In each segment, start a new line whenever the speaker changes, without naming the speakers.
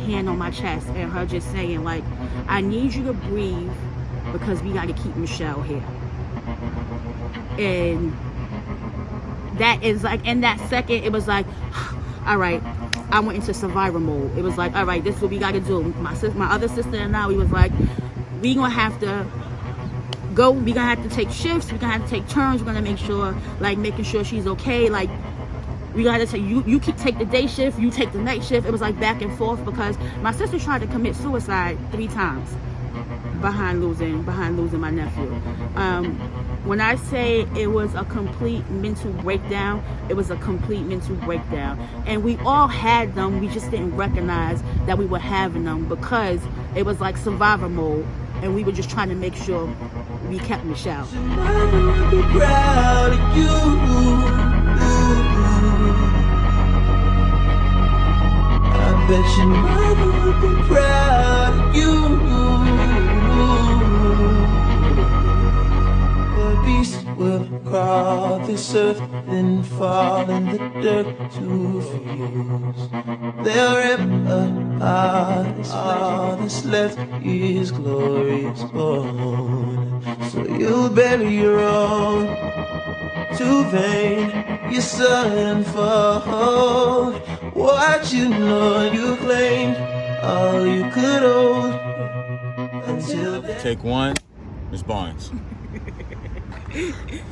hand on my chest and her just saying, like, I need you to breathe because we got to keep Michelle here. And that is like, in that second, it was like, all right, I went into survivor mode. It was like, all right, this is what we got to do. My other sister and I, we was like, we gonna have to go, we gonna have to take shifts, we gonna have to take turns, we're gonna make sure, like, making sure she's okay, like, we gotta take, you take the day shift, you take the night shift. It was like back and forth because my sister tried to commit suicide 3 times behind losing my nephew. When I say it was a complete mental breakdown, it was a complete mental breakdown. And we all had them, we just didn't recognize that we were having them because it was like survivor mode and we were just trying to make sure we kept Michelle.
I'll be proud of you. I bet your mother would be proud of you. The beast will crawl this earth and fall in the dirt to fuse. They'll rip apart all that's left is glorious bone. So you'll bury your own, too vain, your son fall. What you know you claimed, all you could hold until then.
Take 1, Ms. Barnes.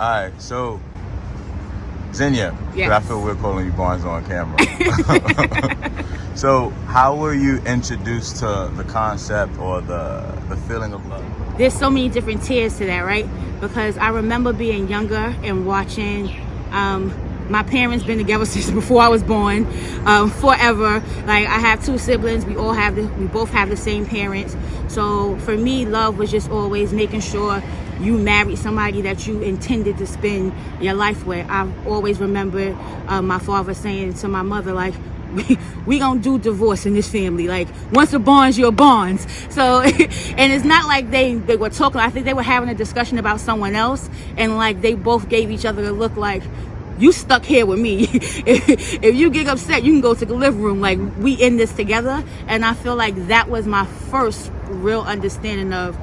Alright, so Xenia,
yes.
I feel weird calling you Barnes on camera. So how were you introduced to the concept or the feeling of love?
There's so many different tiers to that, right? Because I remember being younger and watching, my parents been together since before I was born, forever. Like, I have 2 siblings, we both have the same parents. So for me, love was just always making sure you married somebody that you intended to spend your life with. I always remember my father saying to my mother, like, we gonna do divorce in this family. Like, once a Barnes, you're a Barnes. So, and it's not like they were talking. I think they were having a discussion about someone else, and like they both gave each other a look like, you stuck here with me. If you get upset, you can go to the living room. Like, we in this together. And I feel like that was my first real understanding of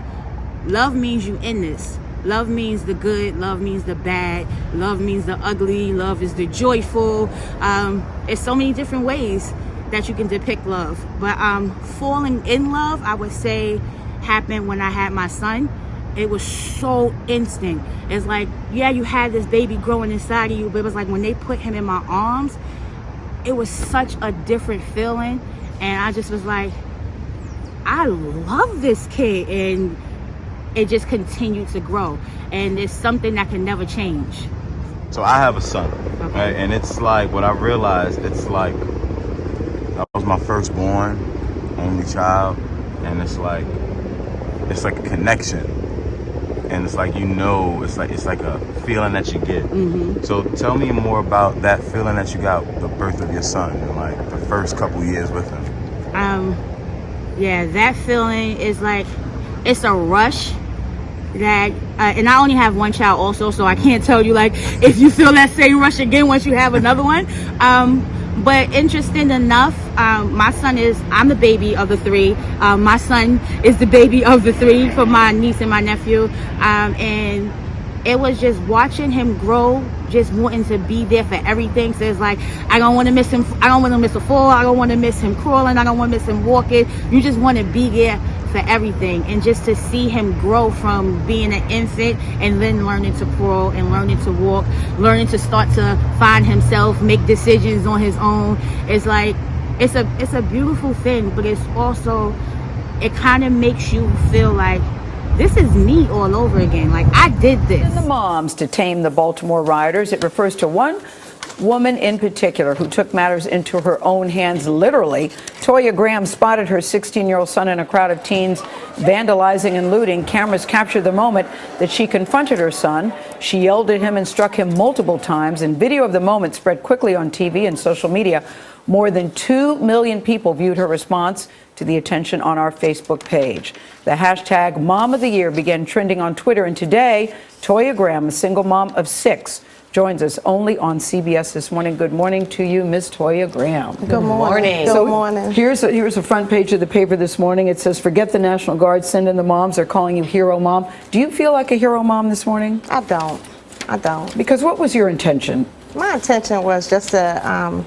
love means you in this. Love means the good, love means the bad, love means the ugly, love is the joyful. It's so many different ways that you can depict love. But falling in love, I would say, happened when I had my son. It was so instant. It's like, yeah, you had this baby growing inside of you, but it was like when they put him in my arms, it was such a different feeling. And I just was like, I love this kid. And it just continued to grow. And it's something that can never change.
So I have a son,
okay.
Right? And it's like, what I realized, it's like, I was my firstborn, only child. And it's like a connection. And it's like, you know, it's like a feeling that you get.
Mm-hmm.
So tell me more about that feeling that you got with the birth of your son and like the first couple years with him.
Yeah, that feeling is like, it's a rush that, and I only have one child also, so I can't tell you like if you feel that same rush again once you have another one. But interesting enough, my son I'm the baby of the 3. My son is the baby of the 3 for my niece and my nephew. And it was just watching him grow, just wanting to be there for everything. So it's like, I don't want to miss him. I don't want to miss a fall. I don't want to miss him crawling. I don't want to miss him walking. You just want to be there for everything. And just to see him grow from being an infant and then learning to crawl and learning to walk, learning to start to find himself, make decisions on his own. It's like, it's a beautiful thing, but it's also, it kind of makes you feel like, this is me all over again. Like, I did this.
And the moms to tame the Baltimore rioters. It refers to one woman in particular who took matters into her own hands, literally. Toya Graham spotted her 16-year-old son in a crowd of teens vandalizing and looting. Cameras captured the moment that she confronted her son. She yelled at him and struck him multiple times, and video of the moment spread quickly on TV and social media. More than 2 million people viewed her response. to the attention on our Facebook page. The hashtag Mom of the Year began trending on Twitter, and today, Toya Graham, a single mom of 6, joins us only on CBS This Morning. Good morning to you, Ms. Toya Graham.
Good morning.
So
Good morning.
Here's the front page of the paper this morning. It says, forget the National Guard, send in the moms. They're calling you hero mom. Do you feel like a hero mom this morning?
I don't.
Because what was your intention?
My intention was just to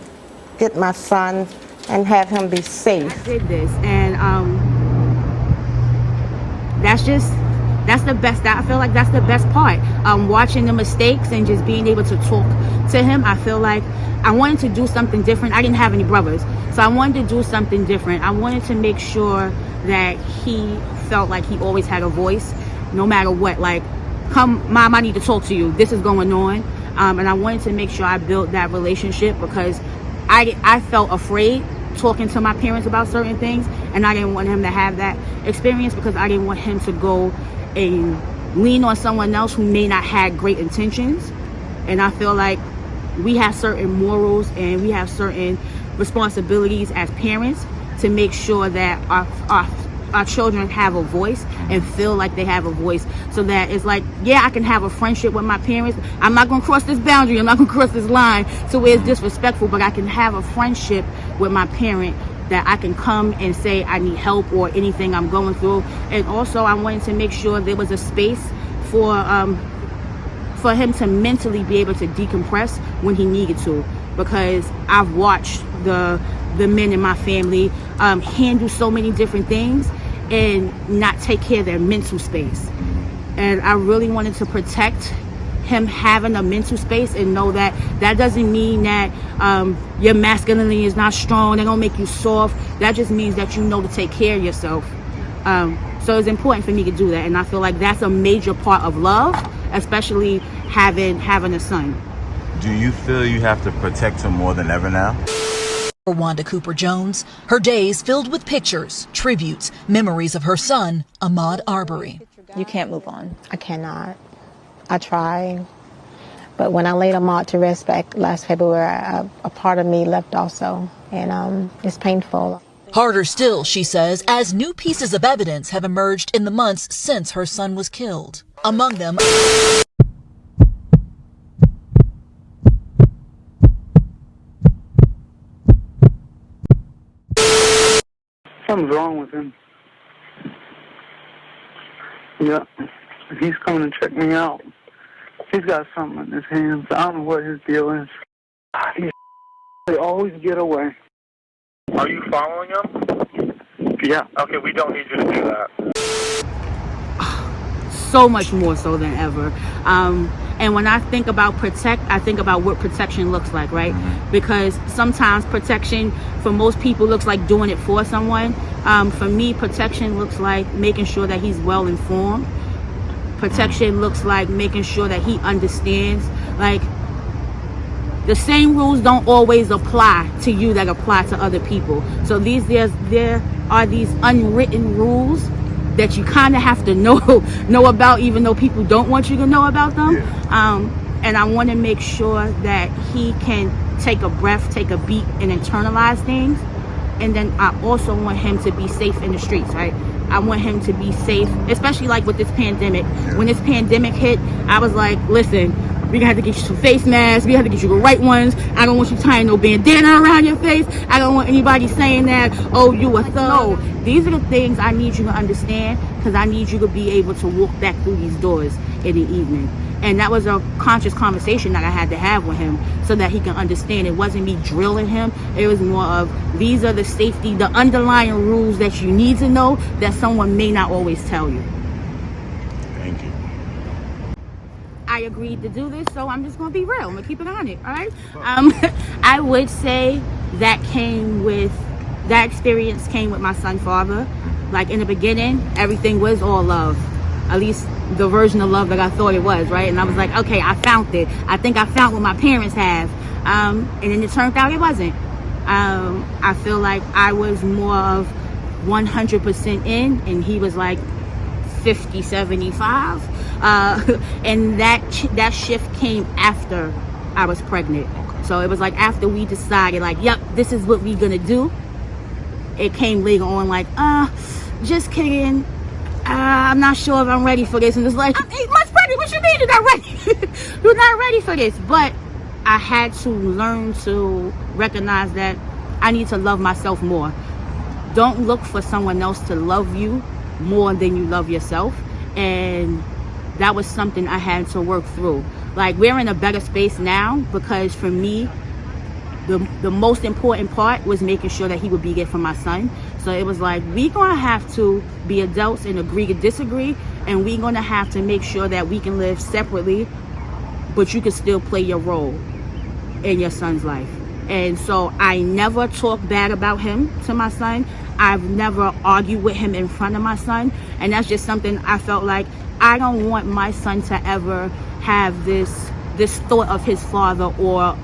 get my son and have him be safe.
I did this, and that's the best. I feel like that's the best part. Watching the mistakes and just being able to talk to him. I feel like I wanted to do something different. I didn't have any brothers, so I wanted to do something different. I wanted to make sure that he felt like he always had a voice, no matter what. Like, come, Mom, I need to talk to you. This is going on, and I wanted to make sure I built that relationship because I felt afraid talking to my parents about certain things, and I didn't want him to have that experience because I didn't want him to go and lean on someone else who may not have great intentions. And I feel like we have certain morals and we have certain responsibilities as parents to make sure that our children have a voice and feel like they have a voice, so that it's like, yeah, I can have a friendship with my parents. I'm not going to cross this boundary. I'm not going to cross this line to where it's disrespectful, but I can have a friendship with my parent that I can come and say I need help or anything I'm going through. And also I wanted to make sure there was a space for him to mentally be able to decompress when he needed to, because I've watched the men in my family handle so many different things and not take care of their mental space. And I really wanted to protect him having a mental space and know that that doesn't mean that your masculinity is not strong. They're gonna make you soft. That just means that you know to take care of yourself. So it's important for me to do that, and I feel like that's a major part of love, especially having a son.
Do you feel you have to protect him more than ever now?
For Wanda Cooper Jones, her days filled with pictures, tributes, memories of her son, Ahmaud Arbery.
You can't move on.
I cannot. I try. But when I laid Ahmaud to rest back last February, a part of me left also. And it's painful.
Harder still, she says, as new pieces of evidence have emerged in the months since her son was killed. Among them,
something's wrong with him. Yeah, he's coming to check me out. He's got something in his hands. I don't know what his deal is. They always get away.
Are you following him?
Yeah.
Okay, we don't need you to do that.
So much more so than ever. And when I think about protect, I think about what protection looks like, right? Because sometimes protection for most people looks like doing it for someone. For me, protection looks like making sure that he's well informed. Protection looks like making sure that he understands, like, the same rules don't always apply to you that apply to other people. So there are these unwritten rules that you kind of have to know about, even though people don't want you to know about them. And I want to make sure that he can take a breath, take a beat, and internalize things. And then I also want him to be safe in the streets, right? I want him to be safe, especially like with this pandemic. When this pandemic hit, I was like, listen, we gonna have to get you some face masks. We have to get you the right ones. I don't want you tying no bandana around your face. I don't want anybody saying that, oh, you a thug. No, these are the things I need you to understand, because I need you to be able to walk back through these doors in the evening. And that was a conscious conversation that I had to have with him so that he can understand. It wasn't me drilling him. It was more of, these are the safety, the underlying rules that you need to know that someone may not always tell you.
Thank you.
I agreed to do this, so I'm just gonna be real. I'm gonna keep it on it, all right? I would say that experience came with my son's father. Like, in the beginning, everything was all love, at least the version of love that I thought it was, right? And I was like, okay, I found it. I think I found what my parents have. And then it turned out it wasn't. I feel like I was more of 100% in, and he was like 50, 75. And that shift came after I was pregnant. So it was like after we decided, like, yep, this is what we're gonna do. it came later on like, just kidding. I'm not sure if I'm ready for this. And it's like, I'm 8 months pregnant. What you mean you're not ready? You're not ready for this. But I had to learn to recognize that I need to love myself more. Don't look for someone else to love you more than you love yourself. And that was something I had to work through. Like, we're in a better space now because for me, the most important part was making sure that he would be there for my son. So it was like, we gonna have to be adults and agree to disagree, and we gonna have to make sure that we can live separately, but you can still play your role in your son's life. And so I never talk bad about him to my son. I've never argued with him in front of my son. And that's just something I felt like I don't want my son to ever have this thought of his father or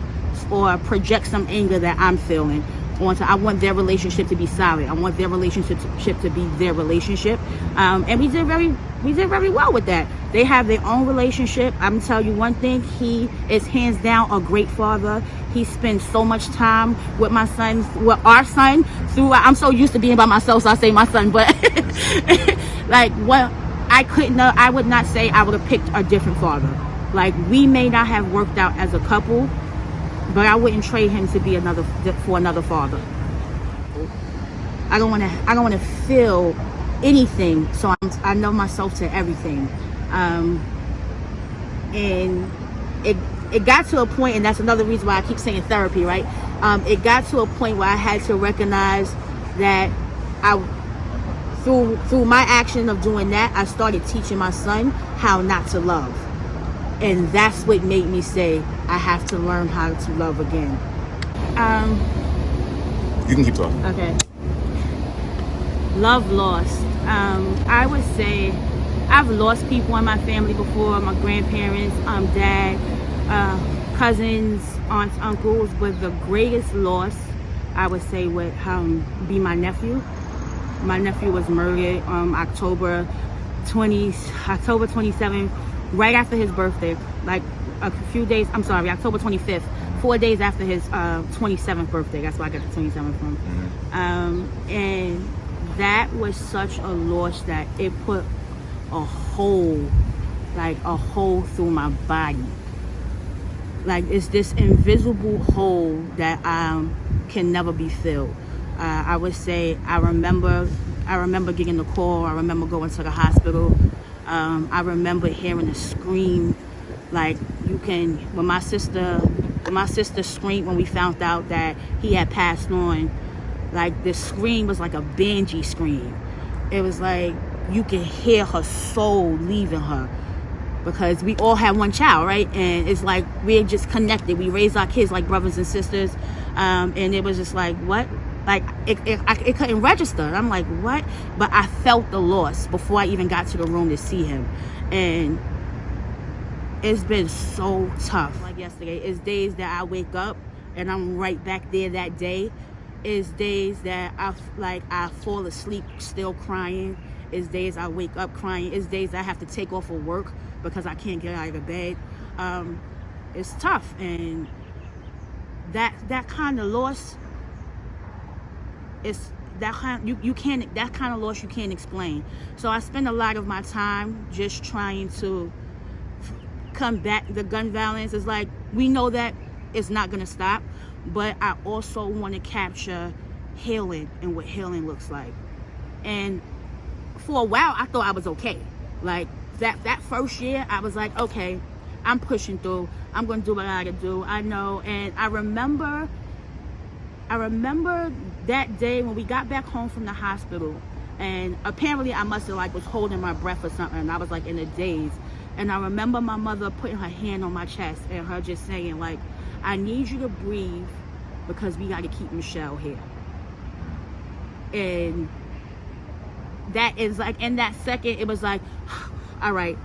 project some anger that I'm feeling onto. I want their relationship to be solid. I want their relationship to be their relationship. And we did very well with that. They have their own relationship. I'm gonna tell you one thing, he is hands down a great father. He spends so much time with my son, with our son, I'm so used to being by myself, so I say my son, but like, what I would not say I would have picked a different father. Like, we may not have worked out as a couple, but I wouldn't trade him to be for another father. I don't want to feel anything, so I know myself to everything. And it got to a point, and that's another reason why I keep saying therapy, right? It got to a point where I had to recognize that through my action of doing that, I started teaching my son how not to love. And that's what made me say I have to learn how to love again.
You can keep talking.
Okay. Love lost. I would say I've lost people in my family before, my grandparents, dad, cousins, aunts, uncles, but the greatest loss I would say would be my nephew. My nephew was murdered October 27th, right after his birthday, like October 25th, 4 days after his 27th birthday. That's why I got the 27th from. And that was such a loss that it put a hole through my body. Like, it's this invisible hole that can never be filled. I would say I remember getting the call. I remember going to the hospital. I remember hearing a scream. Like, when my sister screamed when we found out that he had passed on, like, the scream was like a banshee scream. It was like you can hear her soul leaving her, because we all had one child, right? And it's like we're just connected. We raise our kids like brothers and sisters, and it was just like, what? Like, it couldn't register. I'm like, what? But I felt the loss before I even got to the room to see him. And it's been so tough. Like yesterday, it's days that I wake up and I'm right back there that day. It's days that I fall asleep still crying. It's days I wake up crying. It's days I have to take off of work because I can't get out of bed. It's tough. And that kind of loss, it's that kind of loss you can't explain. So I spend a lot of my time just trying to combat the gun violence. It's like, we know that it's not going to stop, but I also want to capture healing and what healing looks like. And for a while I thought I was okay. Like, that first year I was like, okay, I'm pushing through, I'm going to do what I gotta do. I know. And I remember that day when we got back home from the hospital, and apparently I must have was holding my breath or something, and I was in a daze. And I remember my mother putting her hand on my chest and her just saying, like, I need you to breathe because we got to keep Michelle here. And that is in that second, it was like, all right,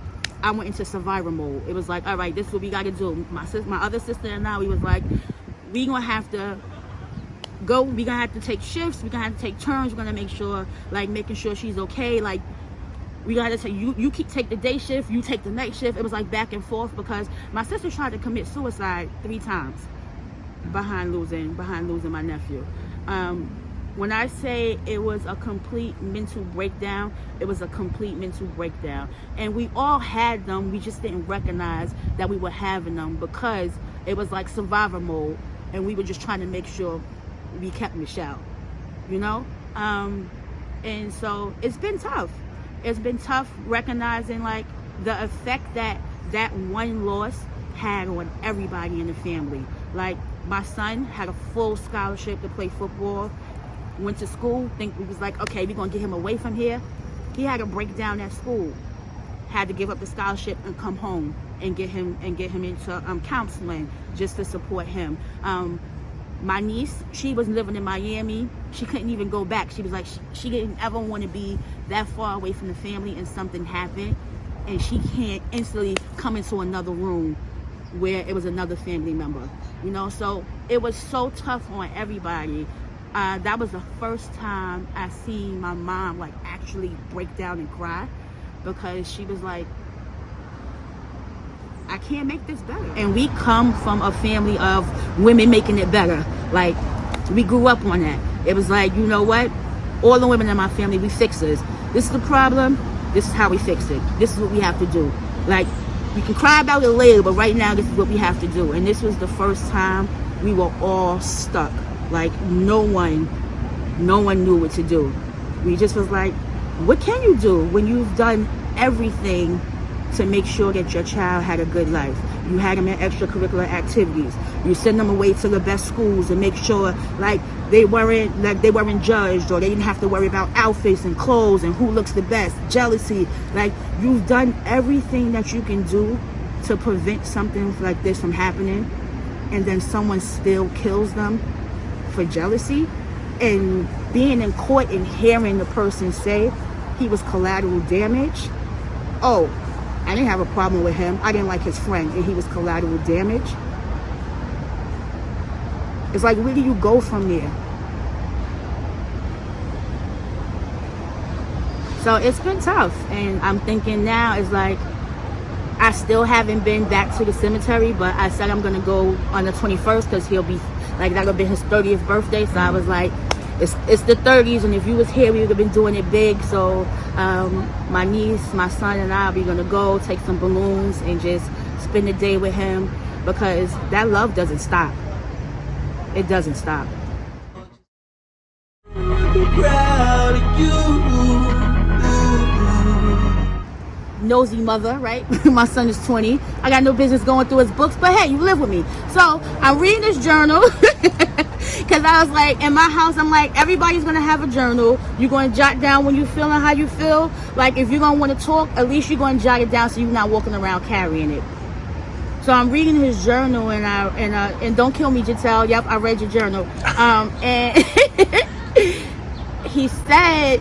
I went into survivor mode. It was like, all right, this is what we got to do. My other sister and I, we was like, we gonna have to go. We gonna have to take shifts. We gonna have to take turns. We're gonna make sure, making sure she's okay. Like, we gotta take you take the day shift, you take the night shift. It was back and forth, because my sister tried to commit suicide 3 times behind losing my nephew. When I say it was a complete mental breakdown, it was a complete mental breakdown. And we all had them, we just didn't recognize that we were having them because it was like survivor mode, and we were just trying to make sure we kept Michelle, you know? And so it's been tough. It's been tough recognizing like the effect that that one loss had on everybody in the family. Like my son had a full scholarship to play football, went to school, we was like, okay, we're gonna get him away from here. He had a breakdown at school, had to give up the scholarship and come home and get him into counseling just to support him. My niece, she was living in Miami. She couldn't even go back. She was like, she didn't ever want to be that far away from the family, and something happened, and she can't instantly come into another room where it was another family member, you know? So it was so tough on everybody. That was the first time I seen my mom like actually break down and cry, because she was like, I can't make this better. And we come from a family of women making it better. Like, we grew up on that. It was like, you know what? All the women in my family, we fixers. This is the problem. This is how we fix it. This is what we have to do. Like, we can cry about it later, but right now, this is what we have to do. And this was the first time we were all stuck. Like, no one knew what to do. We just was like, what can you do when you've done everything to make sure that your child had a good life? You had them in extracurricular activities. You send them away to the best schools and make sure like they weren't judged, or they didn't have to worry about outfits and clothes and who looks the best, jealousy. Like, you've done everything that you can do to prevent something like this from happening, and then someone still kills them for jealousy. And being in court and hearing the person say he was collateral damage. Oh, I didn't have a problem with him. I didn't like his friend, and he was collateral damage. It's like, where do you go from there? So it's been tough, and I'm thinking now it's like, I still haven't been back to the cemetery, but I said I'm gonna go on the 21st because he'll be like, that'll be his 30th birthday. So I was like, it's the 30s, and if you was here, we would have been doing it big. So my niece, my son, and I, we're gonna go take some balloons and just spend the day with him, because that love doesn't stop. It doesn't stop. Nosy Mother, right? My son is 20. I got no business going through his books, but hey, you live with me. So I'm reading this journal because I was like, in my house, I'm like, everybody's gonna have a journal. You're gonna jot down when you feeling how you feel. Like, if you're gonna want to talk, at least you're gonna jot it down so you're not walking around carrying it. So I'm reading his journal, and don't kill me, Jatel. Yep, I read your journal. And he said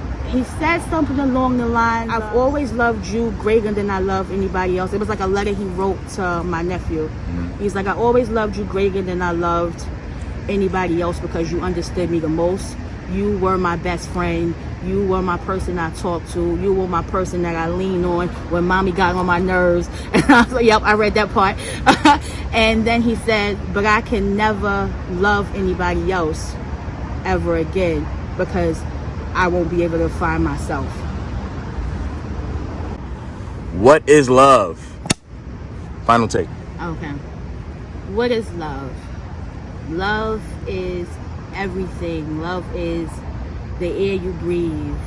something along the lines, I've always loved you greater than I love anybody else. It was like a letter he wrote to my nephew. He's like, I always loved you greater than I loved anybody else, because you understood me the most. You were my best friend. You were my person I talked to. You were my person that I leaned on when mommy got on my nerves. And I was like, yep, I read that part. And then he said, but I can never love anybody else ever again, because I won't be able to find myself.
What is love? Final take.
Okay. What is love? Love is everything. Love is the air you breathe.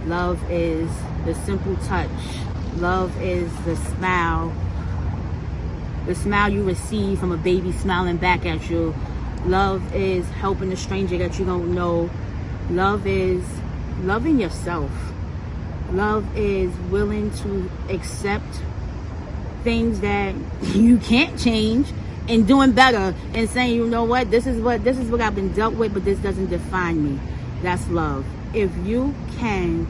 Love is the simple touch. Love is the smile you receive from a baby smiling back at you. Love is helping a stranger that you don't know. Love is loving yourself. Love is willing to accept things that you can't change and doing better, and saying, you know what, this is what I've been dealt with, but this doesn't define me. That's love. If you can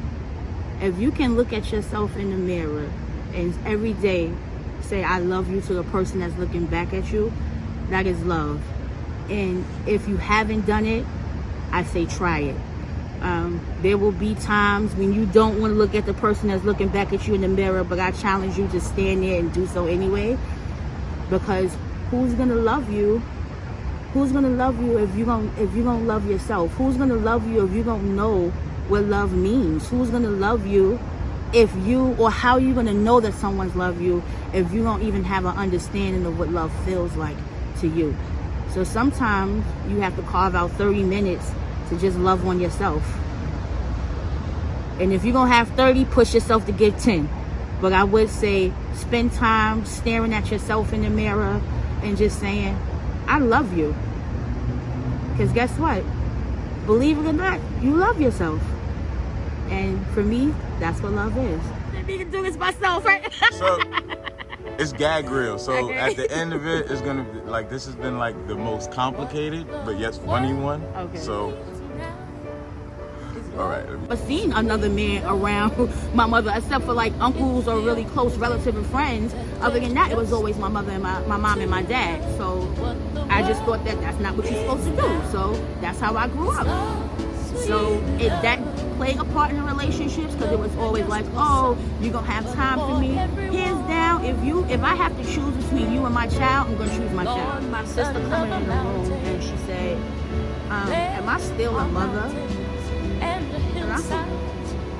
look at yourself in the mirror and every day say, I love you, to the person that's looking back at you, that is love. And if you haven't done it, I say try it. There will be times when you don't want to look at the person that's looking back at you in the mirror, but I challenge you to stand there and do so anyway, because who's going to love you Who's gonna love you if you don't love yourself? Who's gonna love you if you don't know what love means? Who's gonna love you if you, or how are you gonna know that someone's love you if you don't even have an understanding of what love feels like to you? So sometimes you have to carve out 30 minutes to just love on yourself. And if you're gonna have 30, push yourself to get 10. But I would say spend time staring at yourself in the mirror and just saying, I love you. Because guess what? Believe it or not, you love yourself. And for me, that's what love is. Maybe you can do this myself, right?
So it's gag reel. So at the end of it, it's gonna be like, this has been like the most complicated but yet funny one.
Okay.
So all right.
I've seen another man around my mother, except for like uncles or really close relatives and friends. Other than that, it was always my mother and my mom and my dad. So I just thought that that's not what you're supposed to do. So that's how I grew up. So that played a part in the relationships, because it was always like, oh, you gonna have time for me. Hands down, if I have to choose between you and my child, I'm gonna choose my child. My sister coming in the room and she said, am I still a mother? And I said,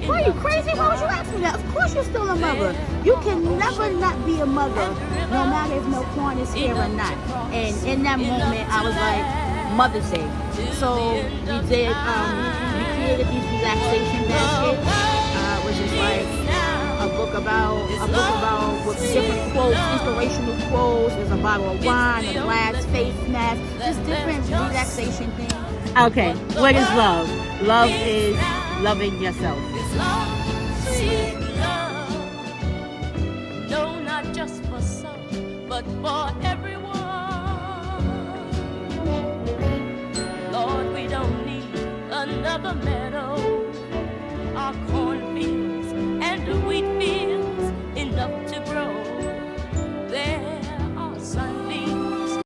boy, you crazy? Why would you ask me that? Of course you're still a mother. You can never not be a mother, no matter if no corn is here or not. And in that moment, I was like, Mother's Day. So we did, we created these relaxation baskets, which is like a book about with different quotes, inspirational quotes. There's a bottle of wine, a glass face mask, just different relaxation things. Okay, what is love? Love is loving yourself.
Sweet love, no, not just for some, but for everyone. Lord, we don't need another meadow, our cornfields and the wheat